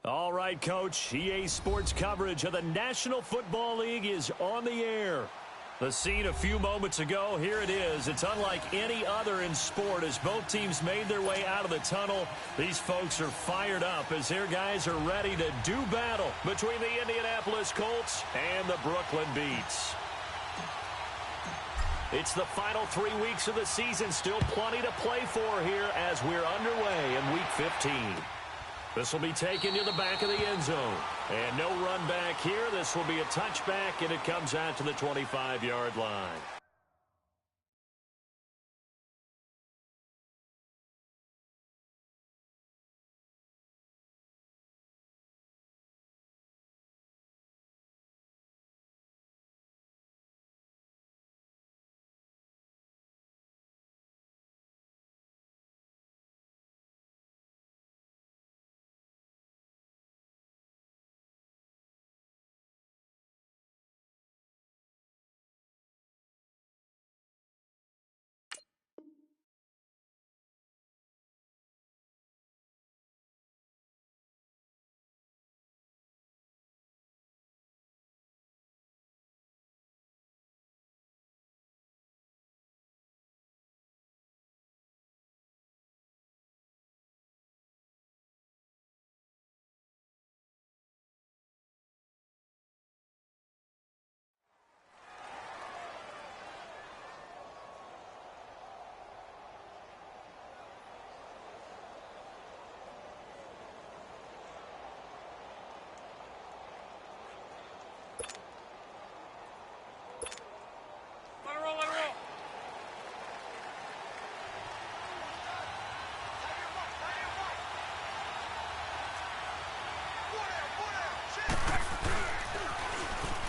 All right, Coach. EA Sports coverage of the National Football League is on the air. The scene a few moments ago, here it is. It's unlike any other in sport as both teams made their way out of the tunnel. These folks are fired up as their guys are ready to do battle between the Indianapolis Colts and the Brooklyn Beats. It's the final 3 weeks of the season. Still plenty to play for here as we're underway in Week 15. This will be taken to the back of the end zone. And no run back here. This will be a touchback, and it comes out to the 25-yard line.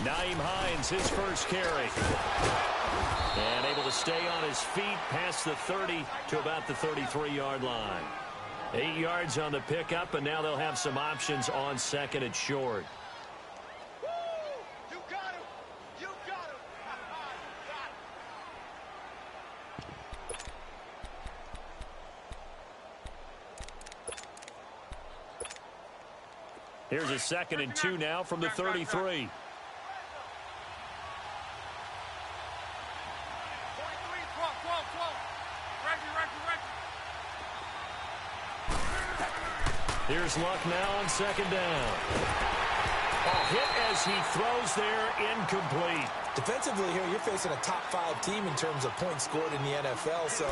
Nyheim Hines, his first carry. And able to stay on his feet past the 30 to about the 33-yard line. 8 yards on the pickup, and now they'll have some options on second and short. You got him. You got him. Here's a 2nd and 2 now from the 33. Here's Luck now on 2nd down. Hit as he throws there, incomplete. Defensively here, you're facing a top 5 team in terms of points scored in the NFL. So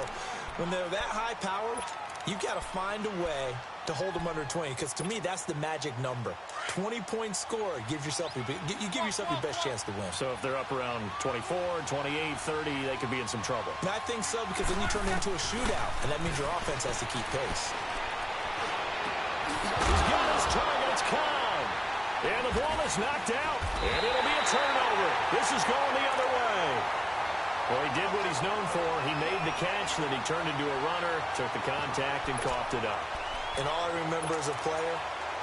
when they're that high powered, you've got to find a way to hold them under 20. Because to me, that's the magic number. 20 points scored gives yourself you give yourself your best chance to win. So if they're up around 24, 28, 30, they could be in some trouble. And I think so, because then you turn it into a shootout, and that means your offense has to keep pace. He's got his target's count. And the ball is knocked out. And it'll be a turnover. This is going the other way. Well, he did what he's known for. He made the catch, then he turned into a runner, took the contact, and coughed it up. And all I remember as a player,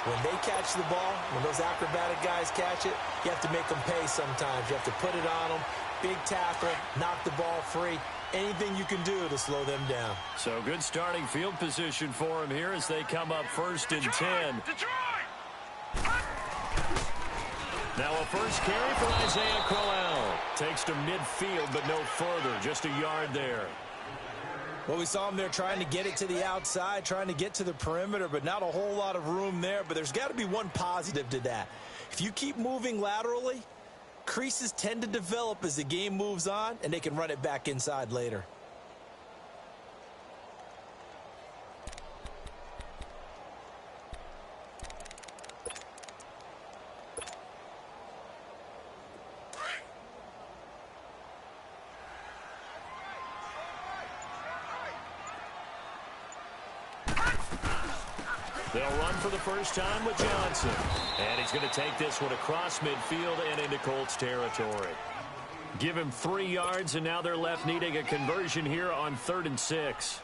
when they catch the ball, when those acrobatic guys catch it, you have to make them pay sometimes. You have to put it on them, big tackle, knock the ball free. Anything you can do to slow them down. So good starting field position for him here as they come up 1st and 10. Now a first carry for Isaiah Crowell. Takes to midfield, but no further. Just a yard there. Well, we saw him there trying to get it to the outside, trying to get to the perimeter, but not a whole lot of room there. But there's got to be one positive to that. If you keep moving laterally, creases tend to develop as the game moves on, and they can run it back inside later. They'll run for the first time with Johnson. And he's going to take this one across midfield and into Colts territory. Give him 3 yards, and now they're left needing a conversion here on 3rd and 6.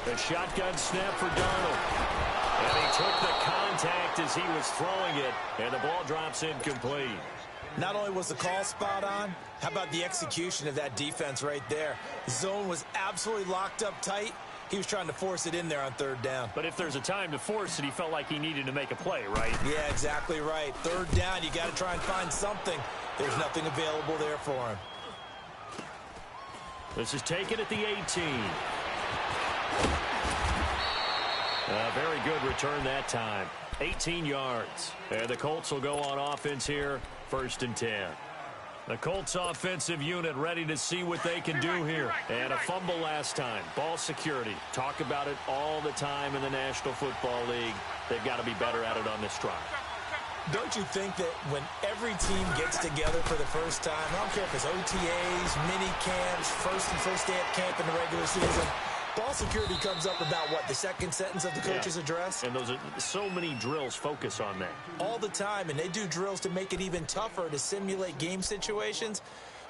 The shotgun snap for Darnold. And he took the contact impact as he was throwing it, and the ball drops incomplete. Not only was the call spot on, how about the execution of that defense right there? The zone was absolutely locked up tight. He was trying to force it in there on third down. But if there's a time to force it, he felt like he needed to make a play, right? Yeah, exactly right. Third down, you got to try and find something. There's nothing available there for him. This is taken at the 18. A very good return that time. 18 yards. And the Colts will go on offense here, 1st and 10. The Colts offensive unit ready to see what they can do here. And a fumble last time. Ball security. Talk about it all the time in the National Football League. They've got to be better at it on this drive. Don't you think that when every team gets together for the first time, I don't care if it's OTAs, mini camps, first day at camp in the regular season, ball security comes up about, what, the second sentence of the coach's address? And those are so many drills focus on that. All the time, and they do drills to make it even tougher to simulate game situations.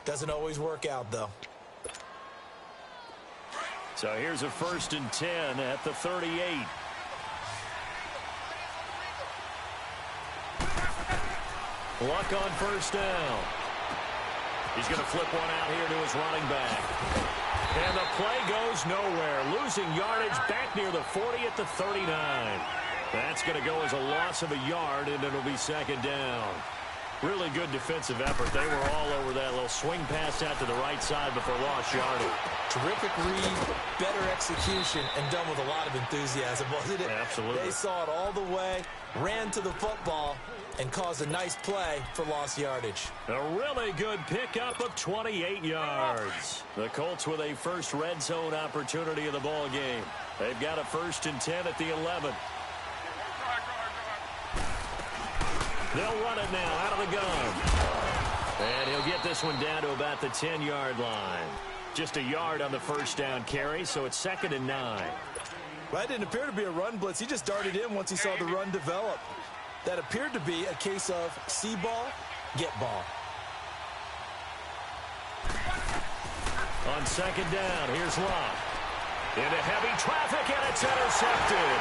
Doesn't always work out, though. So here's a 1st and 10 at the 38. Luck on 1st down. He's going to flip one out here to his running back. And the play goes nowhere. Losing yardage back near the 40 at the 39. That's going to go as a loss of a yard, and it'll be 2nd down. Really good defensive effort. They were all over that little swing pass out to the right side before lost yardage. Terrific read, better execution, and done with a lot of enthusiasm, wasn't it? Absolutely. They saw it all the way, ran to the football, and caused a nice play for lost yardage. A really good pickup of 28 yards. The Colts with a first red zone opportunity of the ball game. They've got a 1st and 10 at the 11. They'll run it now out of the gun. And he'll get this one down to about the 10-yard line. Just a yard on the 1st down carry, so it's 2nd and 9. Well, that didn't appear to be a run blitz. He just darted in once he saw the run develop. That appeared to be a case of see ball, get ball. On 2nd down, here's Lott. Into heavy traffic, and it's intercepted.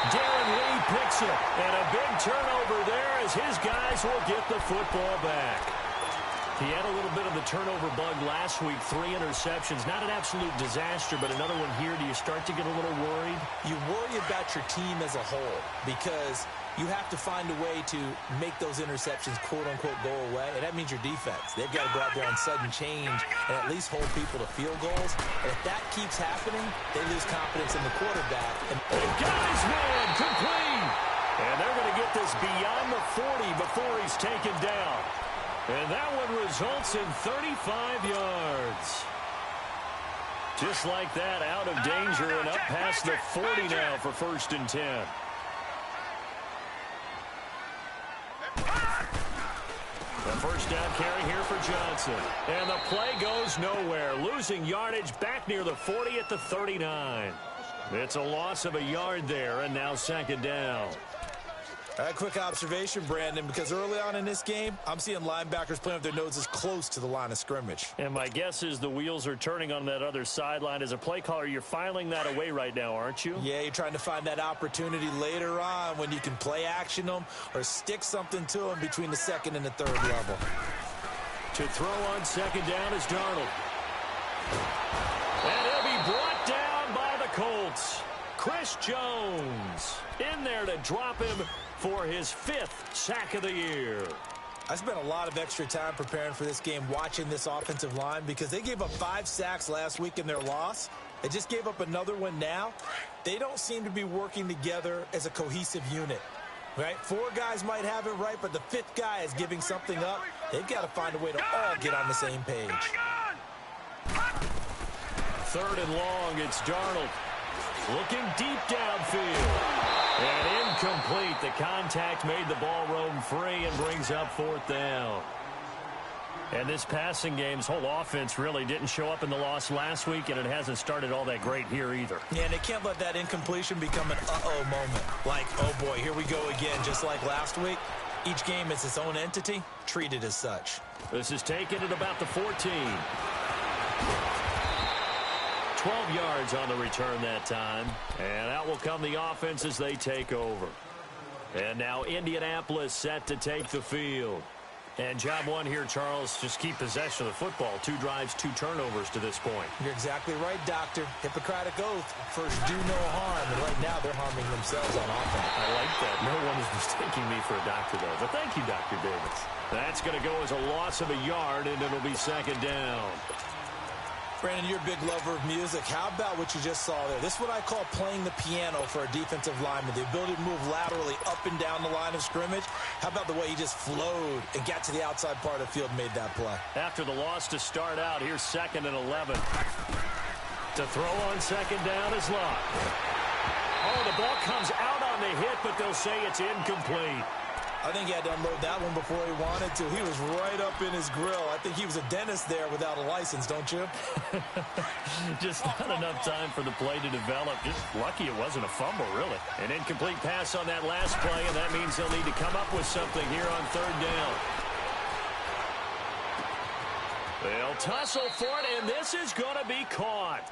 Darren Lee picks it, and a big turnover there as his guys will get the football back. He had a little bit of the turnover bug last week, 3 interceptions. Not an absolute disaster, but another one here. Do you start to get a little worried? You worry about your team as a whole because you have to find a way to make those interceptions, quote-unquote, go away, and that means your defense. They've got to go out there on sudden change and at least hold people to field goals. And if that keeps happening, they lose confidence in the quarterback. And got his man complete! And they're going to get this beyond the 40 before he's taken down. And that one results in 35 yards. Just like that, out of danger and up past the 40 now for 1st and 10. The 1st down carry here for Johnson. And the play goes nowhere. Losing yardage back near the 40 at the 39. It's a loss of a yard there, and now 2nd down. All right, quick observation, Brandon, because early on in this game, I'm seeing linebackers playing with their noses close to the line of scrimmage. And my guess is the wheels are turning on that other sideline. As a play caller, you're filing that away right now, aren't you? Yeah, you're trying to find that opportunity later on when you can play action them or stick something to them between the 2nd and the 3rd level. To throw on 2nd down is Darnold. And he'll be brought down by the Colts. Chris Jones in there to drop him for his 5th sack of the year. I spent a lot of extra time preparing for this game watching this offensive line because they gave up 5 sacks last week in their loss. They just gave up another one now. They don't seem to be working together as a cohesive unit. Right? 4 guys might have it right, but the 5th guy is giving something up. They've got to find a way to all get on the same page. 3rd and long, it's Darnold. Looking deep downfield. And incomplete. The contact made the ball roam free and brings up 4th down. And this passing game's whole offense really didn't show up in the loss last week, and it hasn't started all that great here either. Yeah, and they can't let that incompletion become an uh-oh moment. Like, oh boy, here we go again, just like last week. Each game is its own entity, treated as such. This is taken at about the 14. 12 yards on the return that time. And out will come the offense as they take over. And now Indianapolis set to take the field. And job one here, Charles, just keep possession of the football. 2 drives, 2 turnovers to this point. You're exactly right, Doctor. Hippocratic oath. First, do no harm. And right now, they're harming themselves on offense. I like that. No one is mistaking me for a doctor, though. But thank you, Dr. Davis. That's going to go as a loss of a yard, and it'll be second down. Brandon, you're a big lover of music. How about what you just saw there? This is what I call playing the piano for a defensive lineman. The ability to move laterally up and down the line of scrimmage. How about the way he just flowed and got to the outside part of the field and made that play? After the loss to start out, here's 2nd and 11. To throw on second down is Locke. Oh, the ball comes out on the hit, but they'll say it's incomplete. I think he had to unload that one before he wanted to. He was right up in his grill. I think he was a dentist there without a license, don't you? Just not enough time for the play to develop. Just lucky it wasn't a fumble, really. An incomplete pass on that last play, and that means they'll need to come up with something here on 3rd down. They'll tussle for it, and this is going to be caught.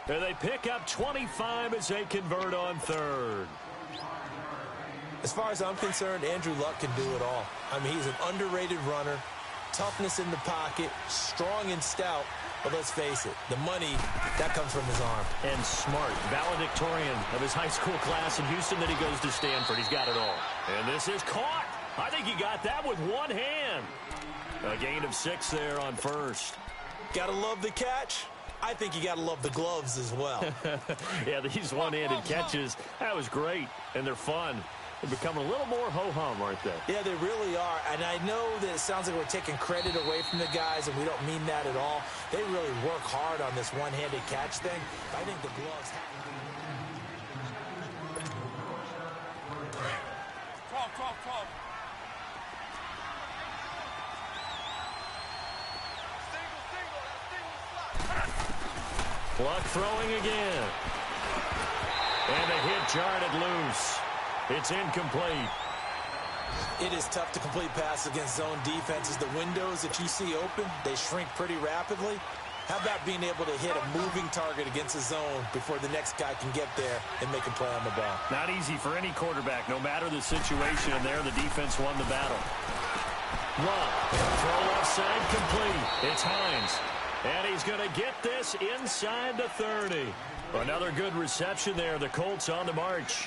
And they pick up 25 as they convert on 3rd. As far as I'm concerned, Andrew Luck can do it all. I mean, he's an underrated runner, toughness in the pocket, strong and stout. But let's face it, the money, that comes from his arm. And smart, valedictorian of his high school class in Houston, then he goes to Stanford. He's got it all. And this is caught. I think he got that with one hand. A gain of 6 there on 1st. Gotta love the catch. I think you gotta love the gloves as well. Yeah, these one-handed catches, that was great, and they're fun. They're becoming a little more ho-hum, aren't they? Yeah, they really are. And I know that it sounds like we're taking credit away from the guys, and we don't mean that at all. They really work hard on this one-handed catch thing. I think the gloves have... 12. Luck throwing again. And a hit jarred loose. It's incomplete. It is tough to complete passes against zone defenses. The windows that you see open, they shrink pretty rapidly. How about being able to hit a moving target against a zone before the next guy can get there and make a play on the ball? Not easy for any quarterback, no matter the situation. And there, the defense won the battle. Luck, throw left side complete. It's Hines. And he's going to get this inside the 30. Another good reception there. The Colts on the march.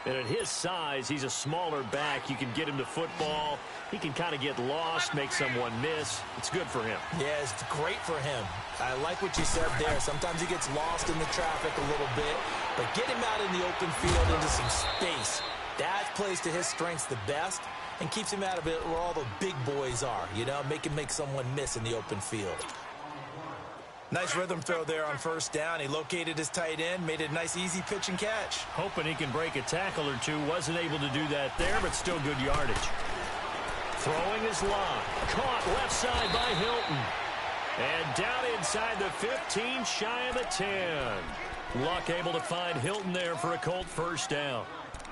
And at his size, he's a smaller back. You can get him to football. He can kind of get lost, make someone miss. It's good for him. Yeah, it's great for him. I like what you said there. Sometimes he gets lost in the traffic a little bit, but get him out in the open field into some space. That plays to his strengths the best and keeps him out of it where all the big boys are, you know, make someone miss in the open field. Nice rhythm throw there on 1st down. He located his tight end, made it a nice, easy pitch and catch. Hoping he can break a tackle or two. Wasn't able to do that there, but still good yardage. Throwing is Locke. Caught left side by Hilton. And down inside the 15, shy of the 10. Luck able to find Hilton there for a Colt 1st down.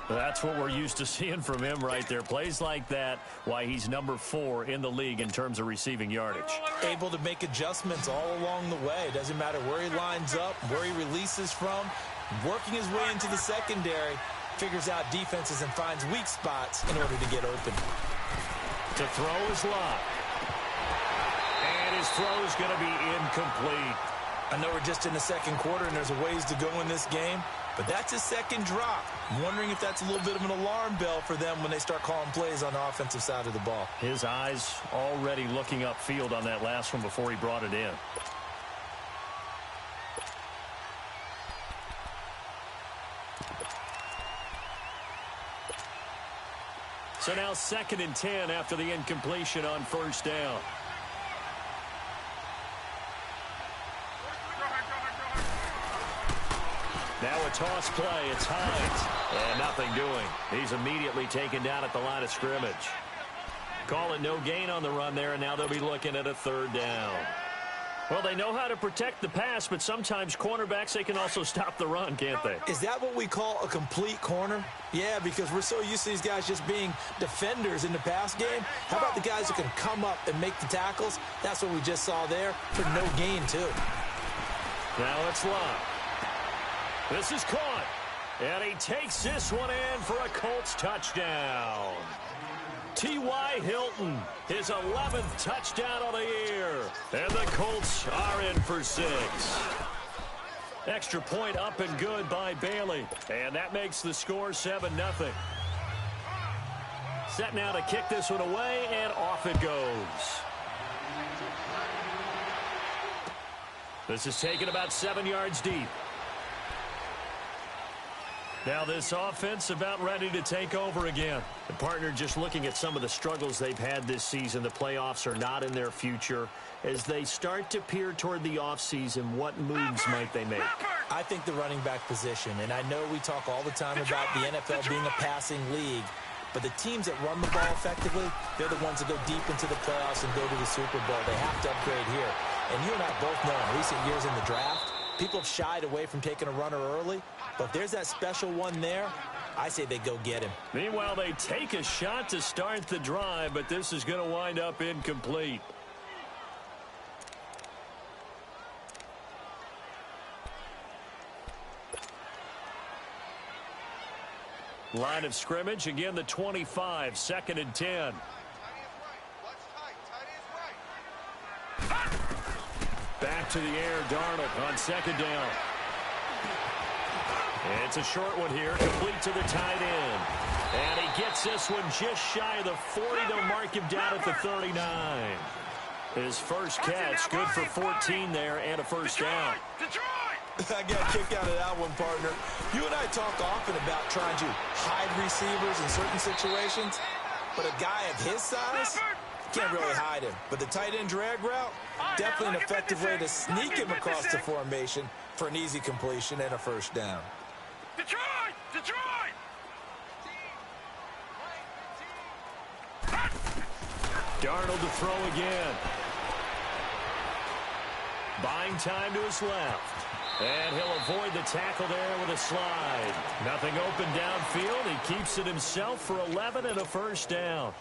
That's what we're used to seeing from him right there. Plays like that, why he's number 4 in the league in terms of receiving yardage. Able to make adjustments all along the way. Doesn't matter where he lines up, where he releases from. Working his way into the secondary, figures out defenses and finds weak spots in order to get open. To throw is Locke. And his throw is going to be incomplete. I know we're just in the 2nd quarter and there's a ways to go in this game, but that's his 2nd drop. I'm wondering if that's a little bit of an alarm bell for them when they start calling plays on the offensive side of the ball. His eyes already looking upfield on that last one before he brought it in. So now 2nd and 10 after the incompletion on 1st down. Now a toss play. It's Hines. And nothing doing. He's immediately taken down at the line of scrimmage. Call it no gain on the run there, and now they'll be looking at a 3rd down. Well, they know how to protect the pass, but sometimes cornerbacks, they can also stop the run, can't they? Is that what we call a complete corner? Yeah, because we're so used to these guys just being defenders in the pass game. How about the guys who can come up and make the tackles? That's what we just saw there for no gain, too. Now it's Locke. This is caught. And he takes this one in for a Colts touchdown. T.Y. Hilton, his 11th touchdown of the year. And the Colts are in for 6. Extra point up and good by Bailey. And that makes the score 7-0. Set now to kick this one away, and off it goes. This is taken about 7 yards deep. Now this offense about ready to take over again. The partner just looking at some of the struggles they've had this season. The playoffs are not in their future. As they start to peer toward the offseason, what moves might they make? I think the running back position, and I know we talk all the time about the NFL being a passing league, but the teams that run the ball effectively, they're the ones that go deep into the playoffs and go to the Super Bowl. They have to upgrade here. And you and I both know in recent years in the draft, people have shied away from taking a runner early. But if there's that special one there, I say they go get him. Meanwhile, they take a shot to start the drive, but this is going to wind up incomplete. Line of scrimmage, again the 25, 2nd and 10. Back to the air, Darnold on 2nd down. It's a short one here, complete to the tight end. And he gets this one just shy of the 40. They'll mark him down at the 39. His first catch, good for 14 there and a first down. I got a kick out of that one, partner. You and I talk often about trying to hide receivers in certain situations, but a guy of his size, can't really hide him. But the tight end drag route, definitely an effective way to sneak him across the formation for an easy completion and a first down. Detroit! Detroit! Darnold to throw again. Buying time to his left. And he'll avoid the tackle there with a slide. Nothing open downfield. He keeps it himself for 11 and a first down.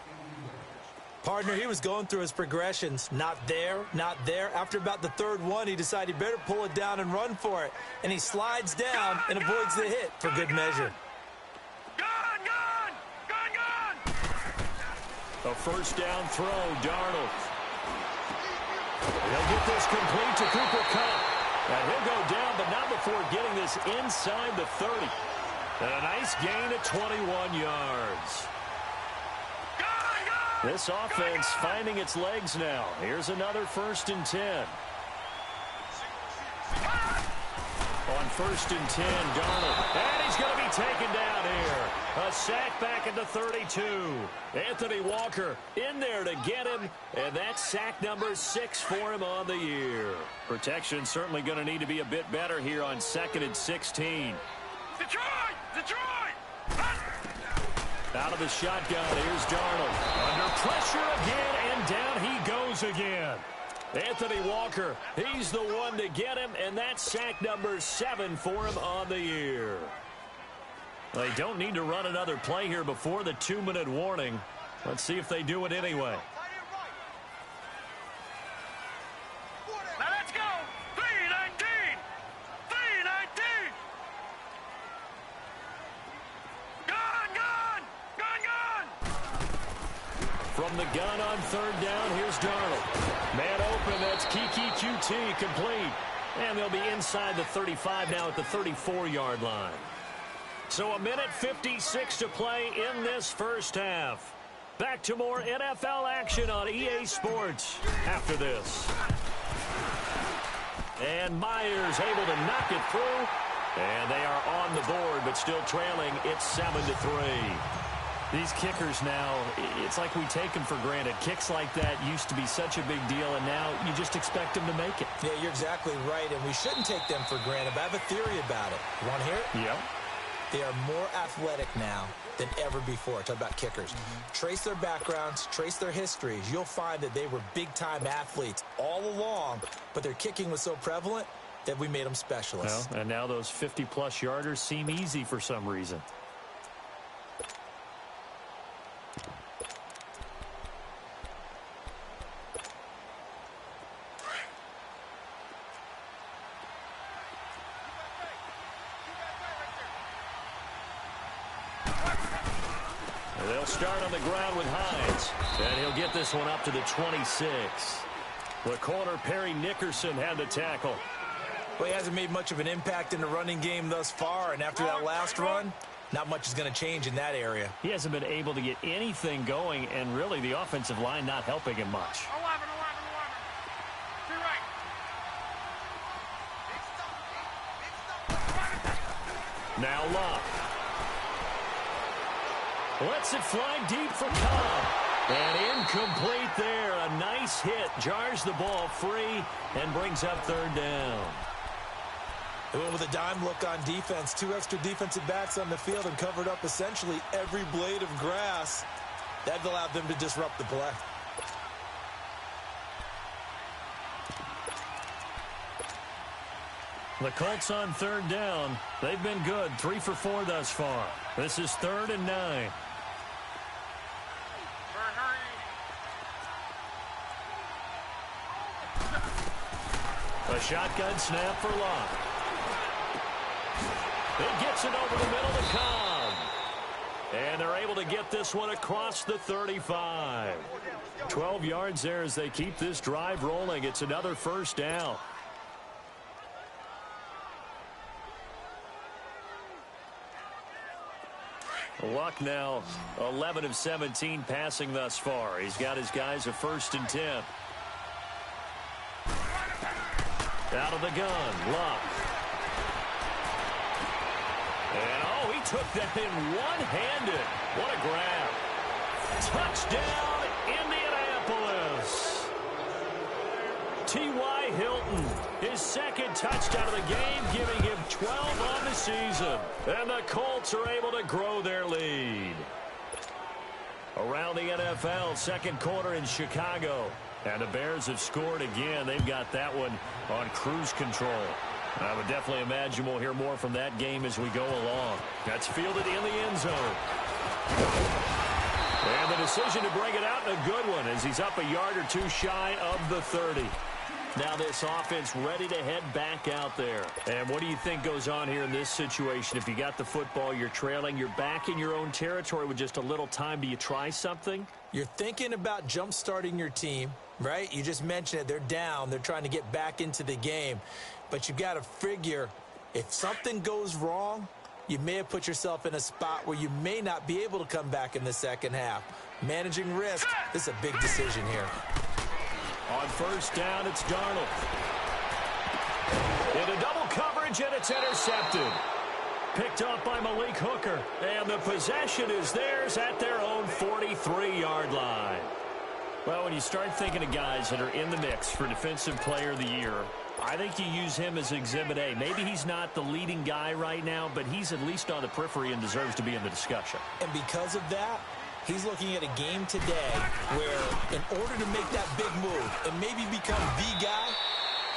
Partner, he was going through his progressions. Not there, not there. After about the 3rd one, he decided he better pull it down and run for it. And he slides down and avoids the hit for good measure. Gone! Gone! Gone! Gone! A first down throw, Darnold. He'll get this complete to Cooper Kupp. And he'll go down, but not before getting this inside the 30. And a nice gain of 21 yards. This offense finding its legs now. Here's another 1st and 10. On 1st and 10, Darnold. And he's going to be taken down here. A sack back at the 32. Anthony Walker in there to get him. And that's sack number 6 for him on the year. Protection certainly going to need to be a bit better here on 2nd and 16. Detroit! Detroit! Out of the shotgun, here's Darnold. Under pressure again, and down he goes again. Anthony Walker, he's the one to get him, and that's sack number 7 for him on the year. They don't need to run another play here before the 2-minute warning. Let's see if they do it anyway. Now let's go! 3-19! 3-19! Gone! Gone! Gone! Gone! From the gun on 3rd down, here's Darnold. Man open, that's Kiki QT complete. And they'll be inside the 35 now at the 34-yard line. So 1:56 to play in this first half. Back to more NFL action on EA Sports after this. And Myers able to knock it through. And they are on the board, but still trailing. It's 7-3. These kickers now, it's like we take them for granted. Kicks like that used to be such a big deal, and now you just expect them to make it. Yeah, you're exactly right, and we shouldn't take them for granted, but I have a theory about it. You want to hear it? Yeah. They are more athletic now than ever before. Talk about kickers. Trace their backgrounds, trace their histories. You'll find that they were big-time athletes all along, but their kicking was so prevalent that we made them specialists. Well, and now those 50-plus yarders seem easy for some reason. They'll start on the ground with Hines. And he'll get this one up to the 26. The corner, Perry Nickerson, had the tackle. Well, he hasn't made much of an impact in the running game thus far, and after that last run, not much is going to change in that area. He hasn't been able to get anything going, and really the offensive line not helping him much. 11. To right. Now Love. Lets it fly deep for Cobb. And incomplete there. A nice hit. Jars the ball free and brings up third down. They went with a dime look on defense. 2 extra defensive backs on the field and covered up essentially every blade of grass. That allowed them to disrupt the play. The Colts on third down. They've been good. 3 for 4 thus far. This is 3rd and 9. A shotgun snap for Locke. It gets it over the middle to Cobb. And they're able to get this one across the 35. 12 yards there as they keep this drive rolling. It's another first down. Luck now 11 of 17 passing thus far. He's got his guys a 1st and 10. Out of the gun, Luck. And, oh, he took that in one-handed. What a grab. Touchdown, Indianapolis. T.Y. Hilton, his 2nd touchdown of the game, giving him 12 on the season. And the Colts are able to grow their lead. Around the NFL, 2nd quarter in Chicago. And the Bears have scored again. They've got that one on cruise control. I would definitely imagine we'll hear more from that game as we go along. That's fielded in the end zone. And the decision to bring it out in a good one as he's up a yard or 2 shy of the 30. Now this offense ready to head back out there. And what do you think goes on here in this situation? If you got the football, you're trailing, you're back in your own territory with just a little time. Do you try something? You're thinking about jump-starting your team, right? You just mentioned it. They're down. They're trying to get back into the game. But you've got to figure if something goes wrong, you may have put yourself in a spot where you may not be able to come back in the second half. Managing risk, this is a big decision here. On first down, it's Darnold. Into double coverage, and it's intercepted. Picked up by Malik Hooker. And the possession is theirs at their own 43-yard line. Well, when you start thinking of guys that are in the mix for Defensive Player of the Year, I think you use him as Exhibit A. Maybe he's not the leading guy right now, but he's at least on the periphery and deserves to be in the discussion. And because of that, he's looking at a game today where in order to make that big move and maybe become the guy,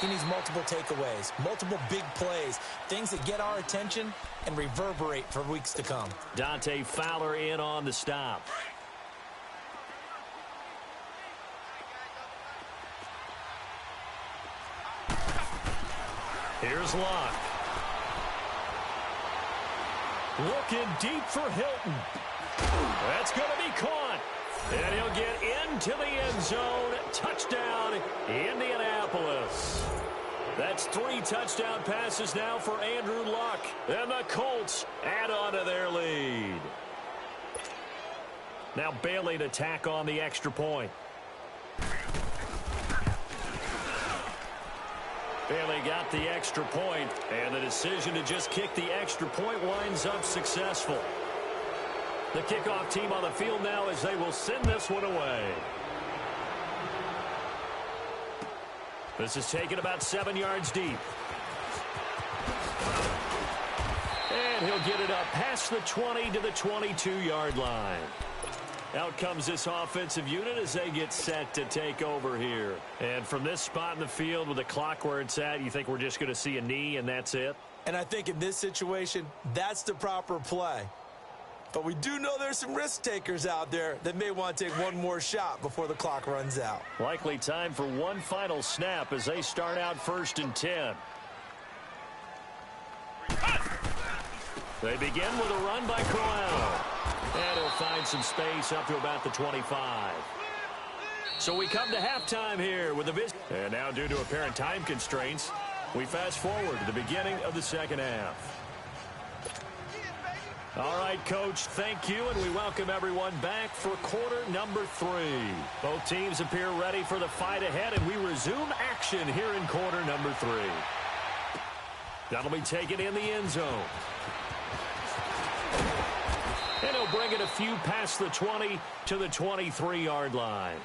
he needs multiple takeaways, multiple big plays, things that get our attention and reverberate for weeks to come. Dante Fowler in on the stop. Here's Locke. Looking deep for Hilton. That's going to be caught. And he'll get into the end zone. Touchdown, Indianapolis. That's 3 touchdown passes now for Andrew Luck. And the Colts add on to their lead. Now Bailey to tack on the extra point. Bailey got the extra point, and the decision to just kick the extra point winds up successful. The kickoff team on the field now as they will send this one away. This is taken about 7 yards deep. And he'll get it up past the 20 to the 22-yard line. Out comes this offensive unit as they get set to take over here. And from this spot in the field with the clock where it's at, you think we're just going to see a knee and that's it? And I think in this situation, that's the proper play. But we do know there's some risk takers out there that may want to take one more shot before the clock runs out. Likely time for one final snap as they start out 1st and 10. They begin with a run by Crowell. And he'll find some space up to about the 25. So we come to halftime here with the visit. And now due to apparent time constraints, we fast forward to the beginning of the second half. All right, Coach, thank you, and we welcome everyone back for quarter number 3. Both teams appear ready for the fight ahead, and we resume action here in quarter number 3. That'll be taken in the end zone. And he'll bring it a few past the 20 to the 23-yard line.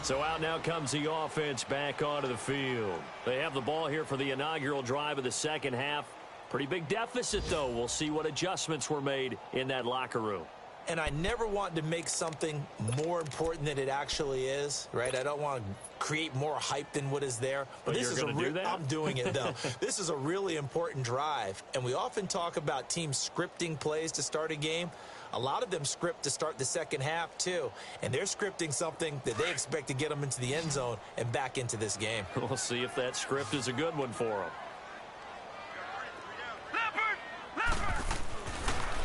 So out now comes the offense back onto the field. They have the ball here for the inaugural drive of the second half. Pretty big deficit, though. We'll see what adjustments were made in that locker room. And I never want to make something more important than it actually is, right? I don't want to create more hype than what is there. But this is I'm doing it, though. This is a really important drive. And we often talk about teams scripting plays to start a game. A lot of them script to start the second half, too. And they're scripting something that they expect to get them into the end zone and back into this game. We'll see if that script is a good one for them.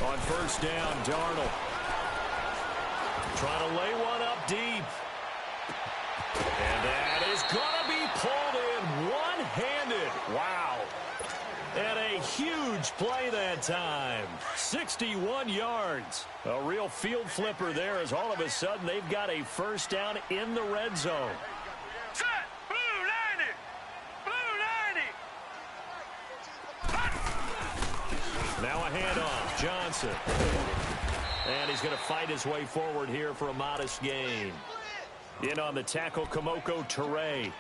On first down, Darnold. Trying to lay one up deep. And that is going to be pulled in one-handed. Wow. And a huge play that time. 61 yards. A real field flipper there as all of a sudden they've got a first down in the red zone. Set. Blue 90. Blue 90. Now a handoff. Johnson. And he's going to fight his way forward here for a modest gain. In on the tackle, Kamoko Toure.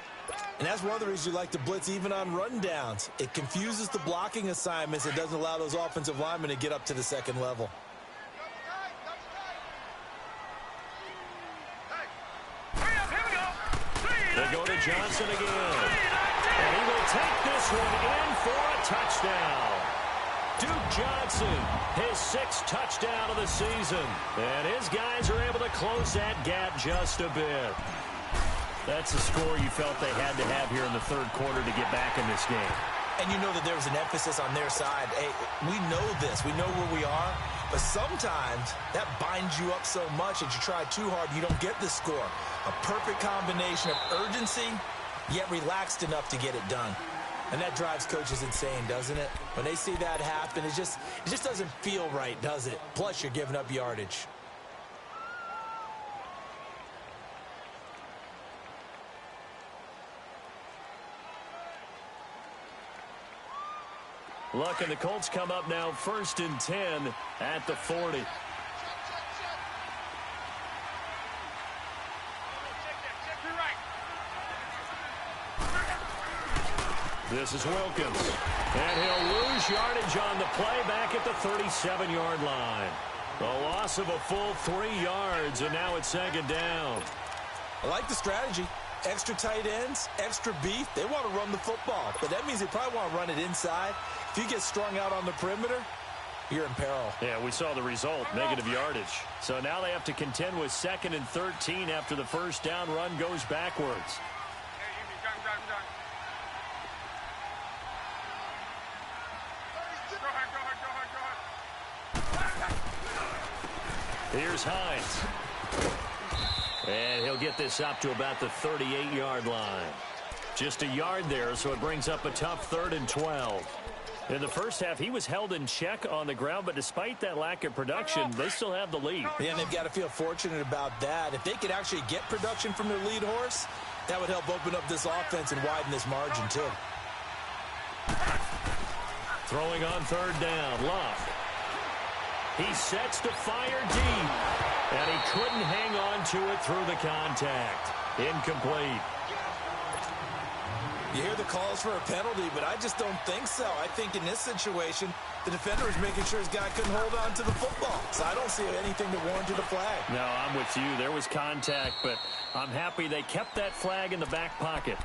And that's one of the reasons you like to blitz even on rundowns. It confuses the blocking assignments. It doesn't allow those offensive linemen to get up to the second level. They go to Johnson again. And he will take this one in for a touchdown. Duke Johnson, his 6th touchdown of the season. And his guys are able to close that gap just a bit. That's the score you felt they had to have here in the third quarter to get back in this game. And you know that there was an emphasis on their side. Hey, we know this. We know where we are. But sometimes that binds you up so much that you try too hard, you don't get the score. A perfect combination of urgency, yet relaxed enough to get it done. And that drives coaches insane, doesn't it? When they see that happen, it just doesn't feel right, does it? Plus, you're giving up yardage. Look, and the Colts come up now 1st and 10 at the 40. This is Wilkins. And he'll lose yardage on the play back at the 37-yard line. A loss of a full 3 yards, and now it's 2nd down. I like the strategy. Extra tight ends, extra beef. They want to run the football, but that means they probably want to run it inside. If you get strung out on the perimeter, you're in peril. Yeah, we saw the result, negative yardage. So now they have to contend with 2nd and 13 after the first down run goes backwards. Here's Hines. And he'll get this up to about the 38-yard line. Just a yard there, so it brings up a tough 3rd and 12. In the first half, he was held in check on the ground, but despite that lack of production, they still have the lead. Yeah, and they've got to feel fortunate about that. If they could actually get production from their lead horse, that would help open up this offense and widen this margin, too. Throwing on 3rd down, Luck. He sets to fire deep, and he couldn't hang on to it through the contact. Incomplete. You hear the calls for a penalty, but I just don't think so. I think in this situation, the defender was making sure his guy couldn't hold on to the football. So I don't see anything that warranted a flag. No, I'm with you. There was contact, but I'm happy they kept that flag in the back pocket.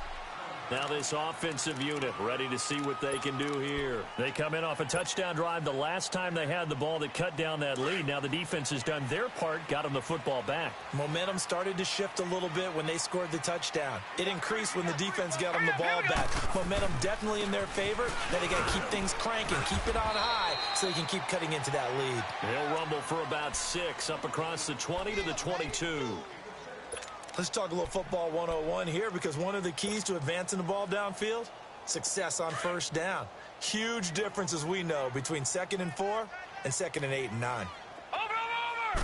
Now this offensive unit ready to see what they can do here. They come in off a touchdown drive the last time they had the ball that cut down that lead. Now the defense has done their part, got them the football back. Momentum started to shift a little bit when they scored the touchdown. It increased when the defense got them the ball back. Momentum definitely in their favor. Now they got to keep things cranking, keep it on high so they can keep cutting into that lead. They'll rumble for about 6 up across the 20 to the 22. Let's talk a little football 101 here, because one of the keys to advancing the ball downfield, success on first down. Huge difference, as we know, between 2nd and 4 and 2nd and 8 and 9. Over!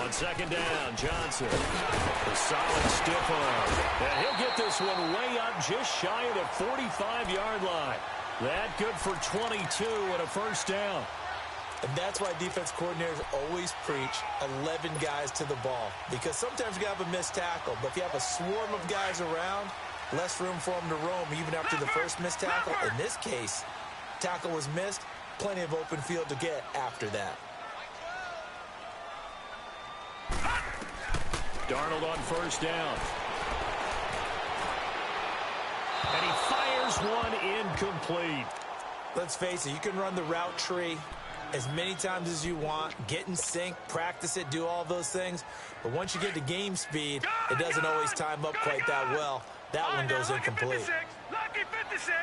On 2nd down, Johnson. A solid stiff arm. And he'll get this one way up just shy of the 45-yard line. That good for 22 and a first down. And that's why defense coordinators always preach 11 guys to the ball, because sometimes you have a missed tackle, but if you have a swarm of guys around, less room for them to roam even after the first missed tackle. In this case, tackle was missed, plenty of open field to get after that. Darnold on first down. And he fires one incomplete. Let's face it, you can run the route tree as many times as you want, get in sync, practice it, do all those things. But once you get to game speed, it doesn't always time up quite that well. That one goes incomplete. Lucky 56.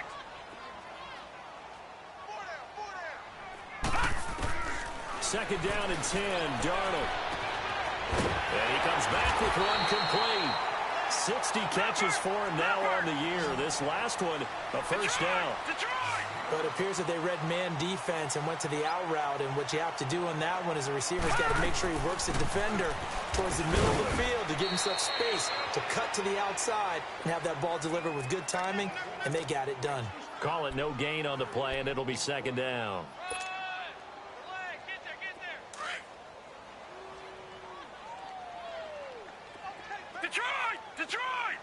2nd down and 10, Darnold. And he comes back with one complete. 60 catches for him now on the year. This last one, a first down. But it appears that they read man defense and went to the out route, and what you have to do on that one is the receiver's got to make sure he works the defender towards the middle of the field to give himself space to cut to the outside and have that ball delivered with good timing, and they got it done. Call it no gain on the play, and it'll be 2nd down. Detroit! Detroit!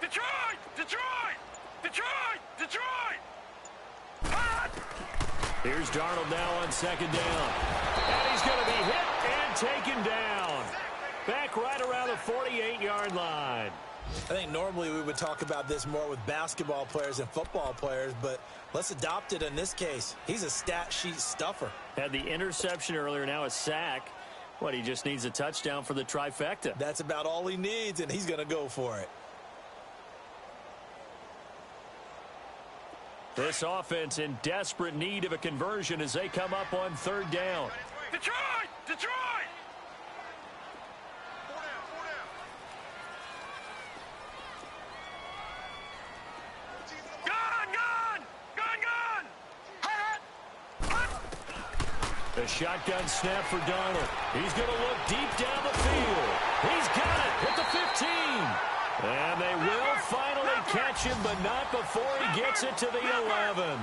Detroit! Detroit! Detroit! Detroit! Here's Darnold now on 2nd down. And he's going to be hit and taken down. Back right around the 48-yard line. I think normally we would talk about this more with basketball players and football players, but let's adopt it in this case. He's a stat sheet stuffer. Had the interception earlier, now a sack. What, he just needs a touchdown for the trifecta. That's about all he needs, and he's going to go for it. This offense in desperate need of a conversion as they come up on 3rd down. Detroit! Detroit! The shotgun snap for Darnold. He's going to look deep down the field. He's got it at the 15. And they will finally catch him, but not before he gets it to the 11.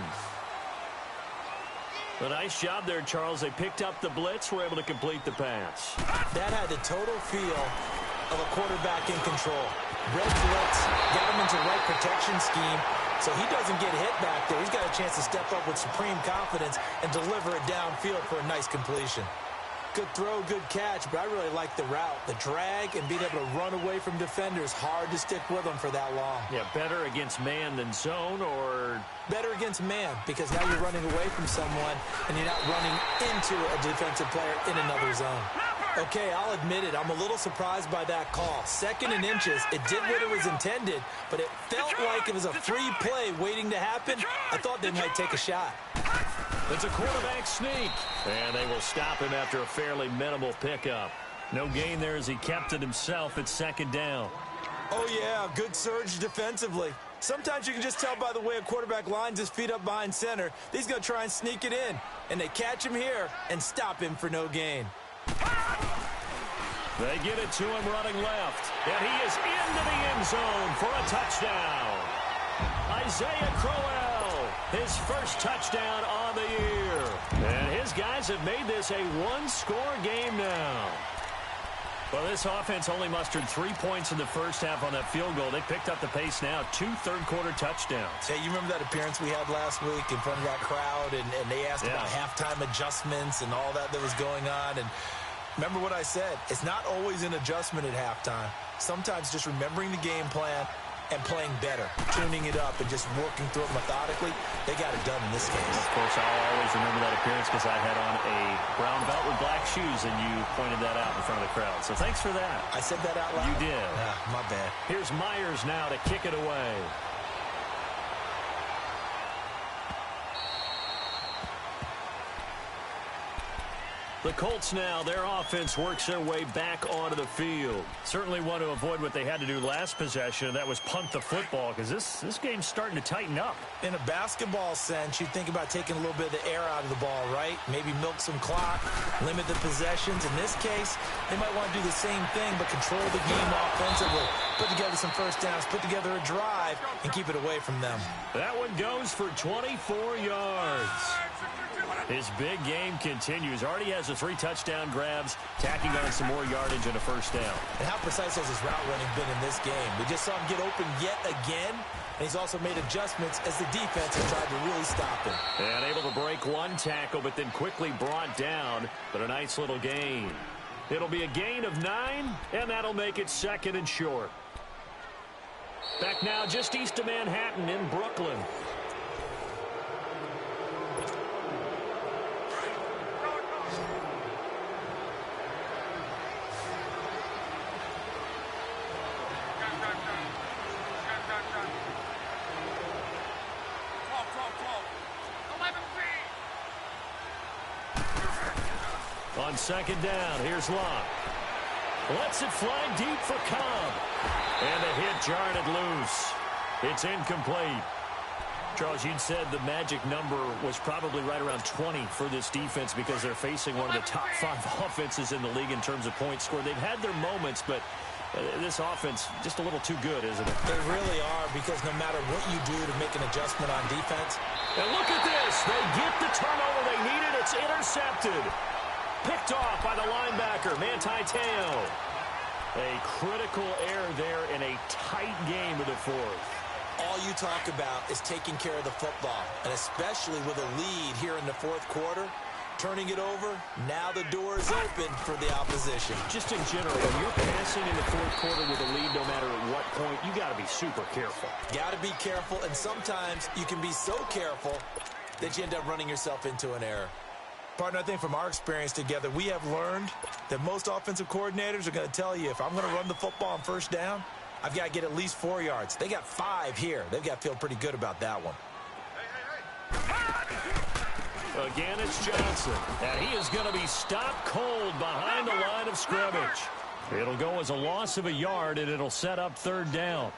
A nice job there, Charles. They picked up the blitz, were able to complete the pass. That had the total feel of a quarterback in control. Red blitz, got him into right protection scheme, so he doesn't get hit back there. He's got a chance to step up with supreme confidence and deliver it downfield for a nice completion. Good throw, good catch, but I really like the route. The drag and being able to run away from defenders, hard to stick with them for that long. Yeah, better against man than zone, or? Better against man, because now you're running away from someone and you're not running into a defensive player in another zone. Okay, I'll admit it. I'm a little surprised by that call. 2nd and inches. It did what it was intended, but it felt like it was a free play waiting to happen. I thought they might take a shot. It's a quarterback sneak, and they will stop him after a fairly minimal pickup. No gain there as he kept it himself at 2nd down. Oh, yeah, good surge defensively. Sometimes you can just tell by the way a quarterback lines his feet up behind center. He's going to try and sneak it in, and they catch him here and stop him for no gain. They get it to him running left, and he is into the end zone for a touchdown. Isaiah Crowell, his first touchdown on the year. And his guys have made this a one-score game now. Well, this offense only mustered 3 points in the first half on that field goal. They picked up the pace now. 2 third-quarter touchdowns. Hey, you remember that appearance we had last week in front of that crowd, and they asked about halftime adjustments and all that was going on. And remember what I said. It's not always an adjustment at halftime. Sometimes just remembering the game plan and playing better, tuning it up and just working through it methodically. They got it done in this case. Of course, I'll always remember that appearance because I had on a brown belt with black shoes, and you pointed that out in front of the crowd. So thanks for that. I said that out loud? You did. My bad. Here's Myers now to kick it away. The Colts now, their offense works their way back onto the field. Certainly want to avoid what they had to do last possession. That was punt the football, because this game's starting to tighten up. In a basketball sense, you think about taking a little bit of the air out of the ball, right? Maybe milk some clock, limit the possessions. In this case, they might want to do the same thing, but control the game offensively. Put together some first downs, put together a drive, and keep it away from them. That one goes for 24 yards. His big game continues. Already has the 3 touchdown grabs, tacking on some more yardage and a first down. And how precise has his route running been in this game? We just saw him get open yet again, and he's also made adjustments as the defense has tried to really stop him. And able to break one tackle, but then quickly brought down, but a nice little gain. It'll be a gain of 9, and that'll make it 2nd and short. Back now just east of Manhattan in Brooklyn. On 2nd down, here's Locke. Lets it fly deep for Cobb. And the hit jarred it loose. It's incomplete. Charles, you'd said the magic number was probably right around 20 for this defense because they're facing one of the top 5 offenses in the league in terms of points scored. They've had their moments, but this offense just a little too good, isn't it? They really are, because no matter what you do to make an adjustment on defense. And look at this. They get the turnover they needed. It's intercepted. Picked off by the linebacker, Manti Te'o. A critical error there in a tight game of the 4th. All you talk about is taking care of the football, and especially with a lead here in the 4th quarter. Turning it over, now the door is open for the opposition. Just in general, when you're passing in the 4th quarter with a lead, no matter at what point, you got to be super careful. Got to be careful, and sometimes you can be so careful that you end up running yourself into an error. Partner, I think from our experience together, we have learned that most offensive coordinators are going to tell you, if I'm going to run the football on 1st down, I've got to get at least 4 yards. They got 5 here. They've got to feel pretty good about that one. Again, it's Johnson. And he is going to be stopped cold behind the line of scrimmage. It'll go as a loss of a yard, and it'll set up 3rd down.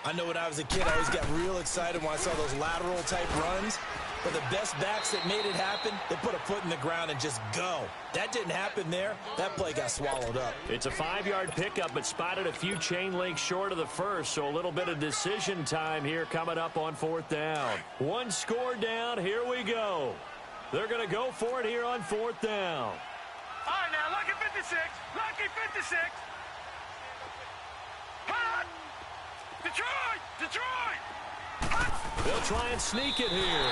I know when I was a kid, I always got real excited when I saw those lateral-type runs. But the best backs that made it happen, they put a foot in the ground and just go. That didn't happen there. That play got swallowed up. It's a 5-yard pickup, but spotted a few chain links short of the first, so a little bit of decision time here coming up on 4th down. 1 score down. Here we go. They're going to go for it here on 4th down. All right, now, lucky 56. Lucky 56. Hot! Detroit! Detroit! Hot! They'll try and sneak it here.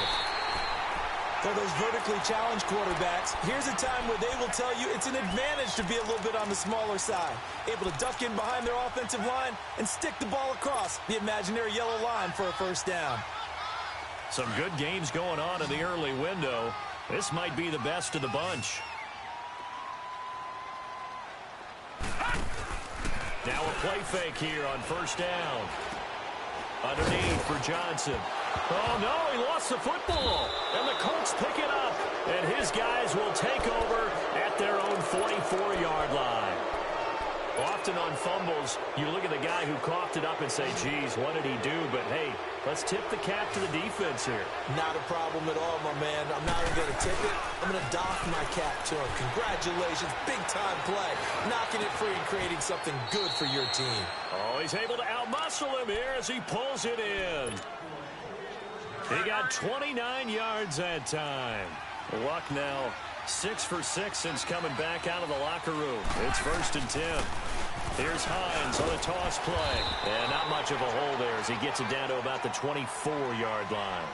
For those vertically challenged quarterbacks, here's a time where they will tell you it's an advantage to be a little bit on the smaller side. Able to duck in behind their offensive line and stick the ball across the imaginary yellow line for a 1st down. Some good games going on in the early window. This might be the best of the bunch. Now a play fake here on 1st down. Underneath for Johnson. Oh, no, he lost the football. And the Colts pick it up. And his guys will take over at their own 44-yard line. Often on fumbles, you look at the guy who coughed it up and say, geez, what did he do? But, hey, let's tip the cap to the defense here. Not a problem at all, my man. I'm not even going to tip it. I'm going to doff my cap to him. Congratulations. Big-time play. Knocking it free and creating something good for your team. Oh, he's able to outmuscle him here as he pulls it in. He got 29 yards that time. Luck now 6 for 6 since coming back out of the locker room. It's 1st and 10. Here's Hines on the toss play. And not much of a hole there as he gets it down to about the 24-yard line.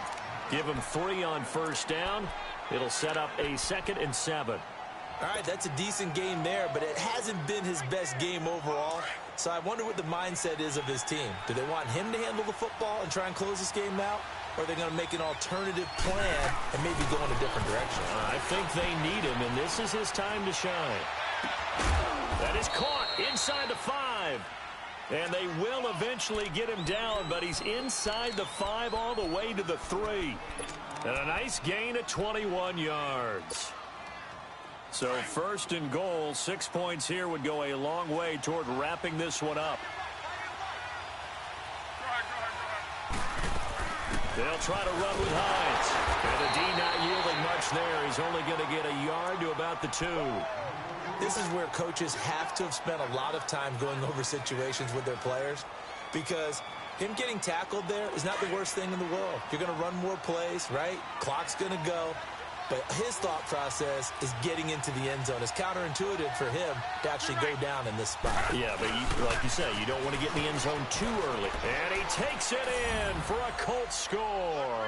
Give him 3 on 1st down. It'll set up a 2nd and 7. All right, that's a decent game there, but it hasn't been his best game overall. So I wonder what the mindset is of his team. Do they want him to handle the football and try and close this game out? Or are they going to make an alternative plan and maybe go in a different direction? I think they need him, and this is his time to shine. That is caught inside the 5. And they will eventually get him down, but he's inside the 5 all the way to the 3. And a nice gain of 21 yards. So 1st and goal, 6 points here would go a long way toward wrapping this one up. They'll try to run with Hines. And the D not yielding much there. He's only going to get a yard to about the 2. This is where coaches have to have spent a lot of time going over situations with their players, because him getting tackled there is not the worst thing in the world. You're going to run more plays, right? Clock's going to go. But his thought process is getting into the end zone. It's counterintuitive for him to actually go down in this spot. Yeah, but like you say, you don't want to get in the end zone too early. And he takes it in for a Colts score.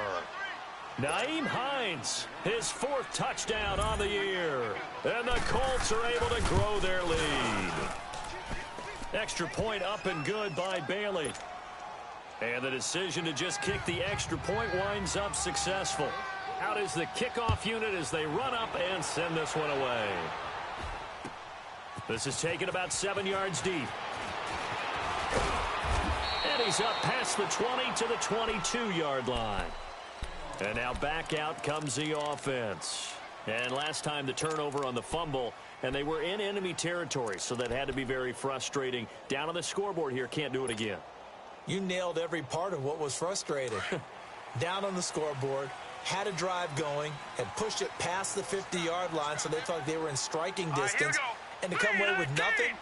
Nyheim Hines, his 4th touchdown on the year. And the Colts are able to grow their lead. Extra point up and good by Bailey. And the decision to just kick the extra point winds up successful. Out is the kickoff unit as they run up and send this one away. This is taken about 7 yards deep. And he's up past the 20 to the 22-yard line. And now back out comes the offense. And last time the turnover on the fumble, and they were in enemy territory, so that had to be very frustrating. Down on the scoreboard here, can't do it again. You nailed every part of what was frustrating. Down on the scoreboard, had a drive going, had pushed it past the 50-yard line, so they felt they were in striking distance. And to come away with nothing,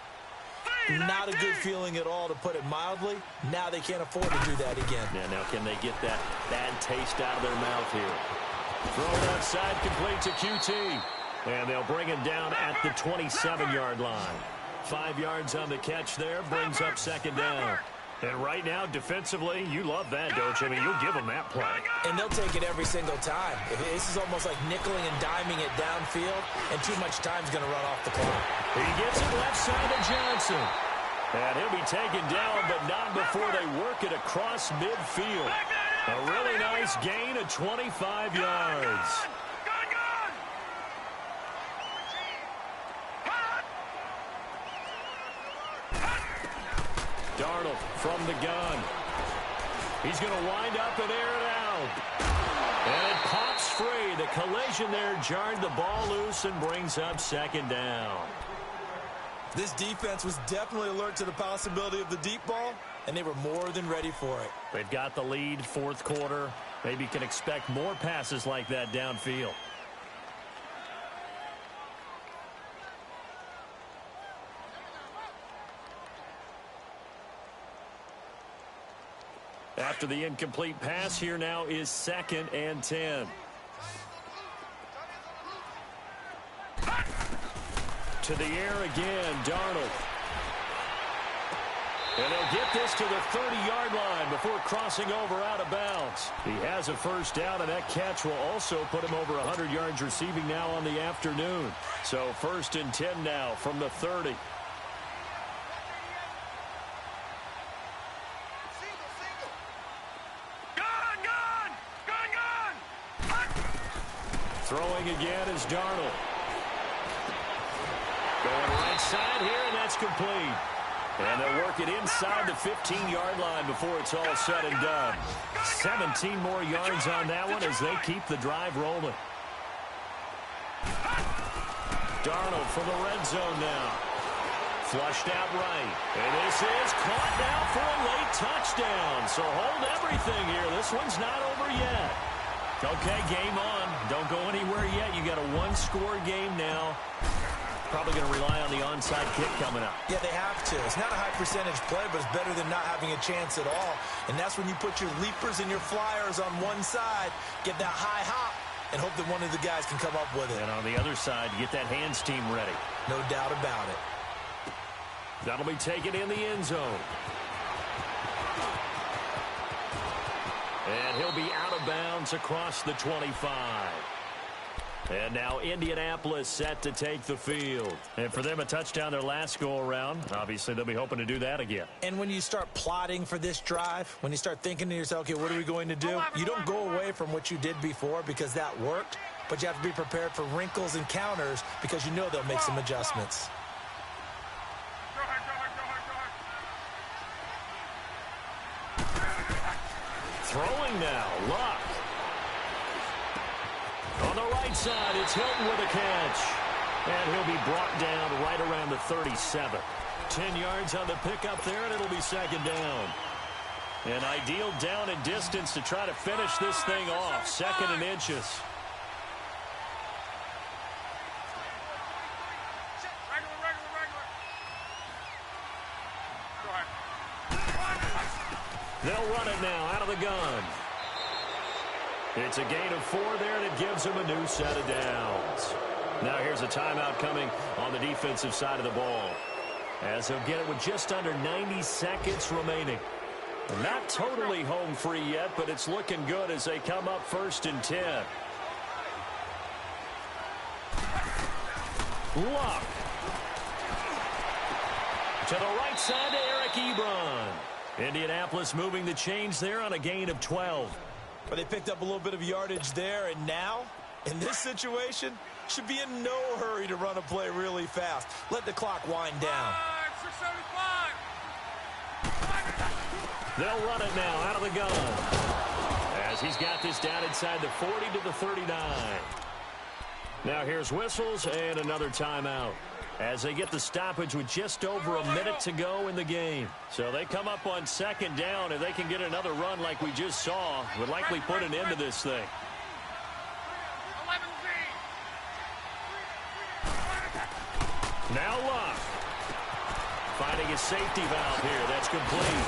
not a good feeling at all, to put it mildly. Now they can't afford to do that again. Yeah, now can they get that bad taste out of their mouth here? Thrown outside, complete to QT. And they'll bring him down at the 27-yard line. 5 yards on the catch there, brings up 2nd down. And right now, defensively, you love that, don't you? I mean, you'll give them that play. And they'll take it every single time. This is almost like nickeling and diming it downfield, and too much time's going to run off the clock. He gets it left side to Johnson. And he'll be taken down, but not before they work it across midfield. A really nice gain of 25 yards. Darnold from the gun. He's going to wind up and air it out. And it pops free. The collision there jarred the ball loose and brings up 2nd down. This defense was definitely alert to the possibility of the deep ball, and they were more than ready for it. They've got the lead, 4th quarter. Maybe can expect more passes like that downfield. After the incomplete pass, here now is 2nd and 10. To the air again, Darnold. And they'll get this to the 30-yard line before crossing over out of bounds. He has a 1st down, and that catch will also put him over 100 yards receiving now on the afternoon. So 1st and 10 now from the 30. Throwing again is Darnold. Going right side here, and that's complete. And they'll work it inside the 15-yard line before it's all said and done. 17 more yards on that one as they keep the drive rolling. Darnold from the red zone now. Flushed out right. And this is caught now for a late touchdown. So hold everything here. This one's not over yet. Okay, game on. Don't go anywhere yet. You got a 1-score game now. Probably going to rely on the onside kick coming up. Yeah, they have to. It's not a high percentage play, but it's better than not having a chance at all. And that's when you put your leapers and your flyers on one side, get that high hop, and hope that one of the guys can come up with it. And on the other side, get that hands team ready. No doubt about it. That'll be taken in the end zone. And he'll be out of bounds across the 25. And now Indianapolis set to take the field. And for them, a touchdown their last go-around. Obviously, they'll be hoping to do that again. And when you start plotting for this drive, when you start thinking to yourself, okay, what are we going to do? You don't go away from what you did before because that worked, but you have to be prepared for wrinkles and counters because you know they'll make some adjustments. Throwing now, Luck. On the right side, it's Hilton with a catch. And he'll be brought down right around the 37. 10 yards on the pickup there, and it'll be second down. An ideal down and distance to try to finish this thing off. Second and inches. They'll run it now out of the gun. It's a gain of 4 there, and it gives them a new set of downs. Now here's a timeout coming on the defensive side of the ball, as he'll get it with just under 90 seconds remaining. Not totally home free yet, but it's looking good as they come up 1st and 10. Luck. To the right side to Eric Ebron. Indianapolis moving the chains there on a gain of 12. But they picked up a little bit of yardage there, and now, in this situation, should be in no hurry to run a play really fast. Let the clock wind down. 675. They'll run it now out of the gun, as he's got this down inside the 40 to the 39. Now here's whistles and another timeout, as they get the stoppage with just over a minute to go in the game. So they come up on second down, and they can get another run like we just saw. Would likely put an end to this thing. Now Luck. Finding his safety valve here. That's complete.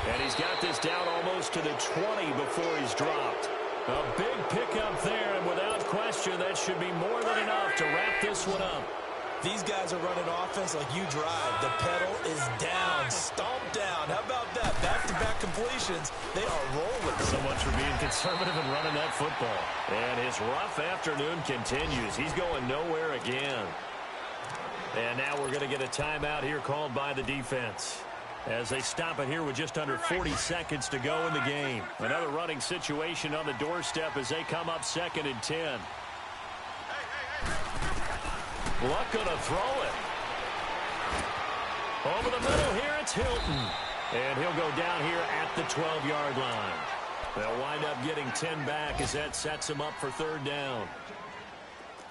And he's got this down almost to the 20 before he's dropped. A big pickup there, and without question, that should be more than enough to wrap this one up. These guys are running offense like you drive. The pedal is down, stomped down. How about that? Back-to-back completions. They are rolling. So much for being conservative and running that football. And his rough afternoon continues. He's going nowhere again. And now we're going to get a timeout here called by the defense, as they stop it here with just under 40 seconds to go in the game. Another running situation on the doorstep as they come up 2nd and 10. Luck gonna throw it. Over the middle here, it's Hilton. And he'll go down here at the 12-yard line. They'll wind up getting 10 back as that sets him up for 3rd down.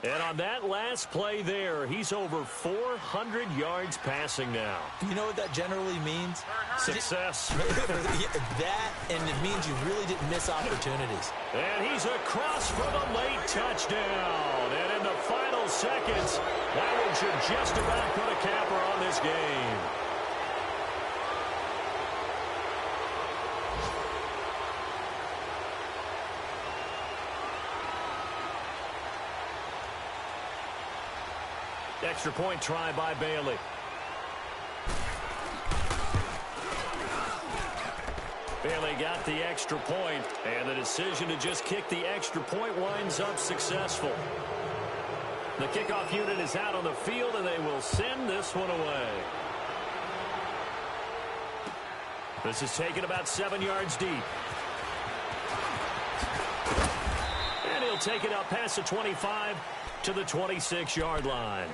And on that last play there, he's over 400 yards passing now. You know what that generally means? Success. That, and it means you really didn't miss opportunities. And he's across for the late touchdown. And in the final seconds, that one should just about put a capper on this game. Extra point try by Bailey. Bailey got the extra point, and the decision to just kick the extra point winds up successful. The kickoff unit is out on the field, and they will send this one away. This is taken about 7 yards deep. And he'll take it up past the 25 to the 26-yard line.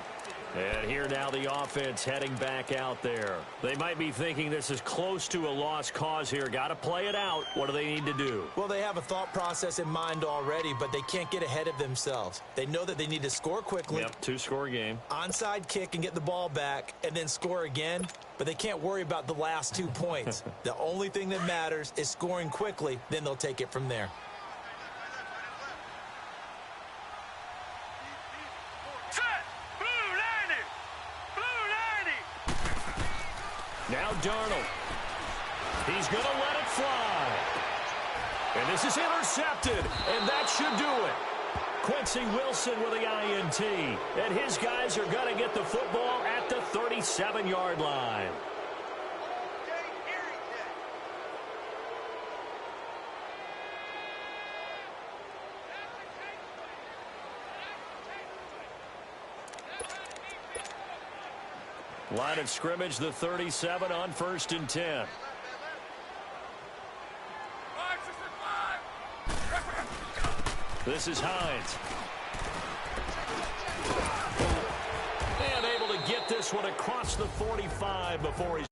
And here now the offense heading back out there. They might be thinking this is close to a lost cause here. Got to play it out. What do they need to do? Well, they have a thought process in mind already, but they can't get ahead of themselves. They know that they need to score quickly. Yep, 2-score game. Onside kick and get the ball back and then score again, but they can't worry about the last 2 points. The only thing that matters is scoring quickly, then they'll take it from there. Now Darnold. He's going to let it fly. And this is intercepted, and that should do it. Quincy Wilson with the INT, and his guys are going to get the football at the 37-yard line. Line of scrimmage, the 37 on 1st and 10. This is Hines. And able to get this one across the 45 before he's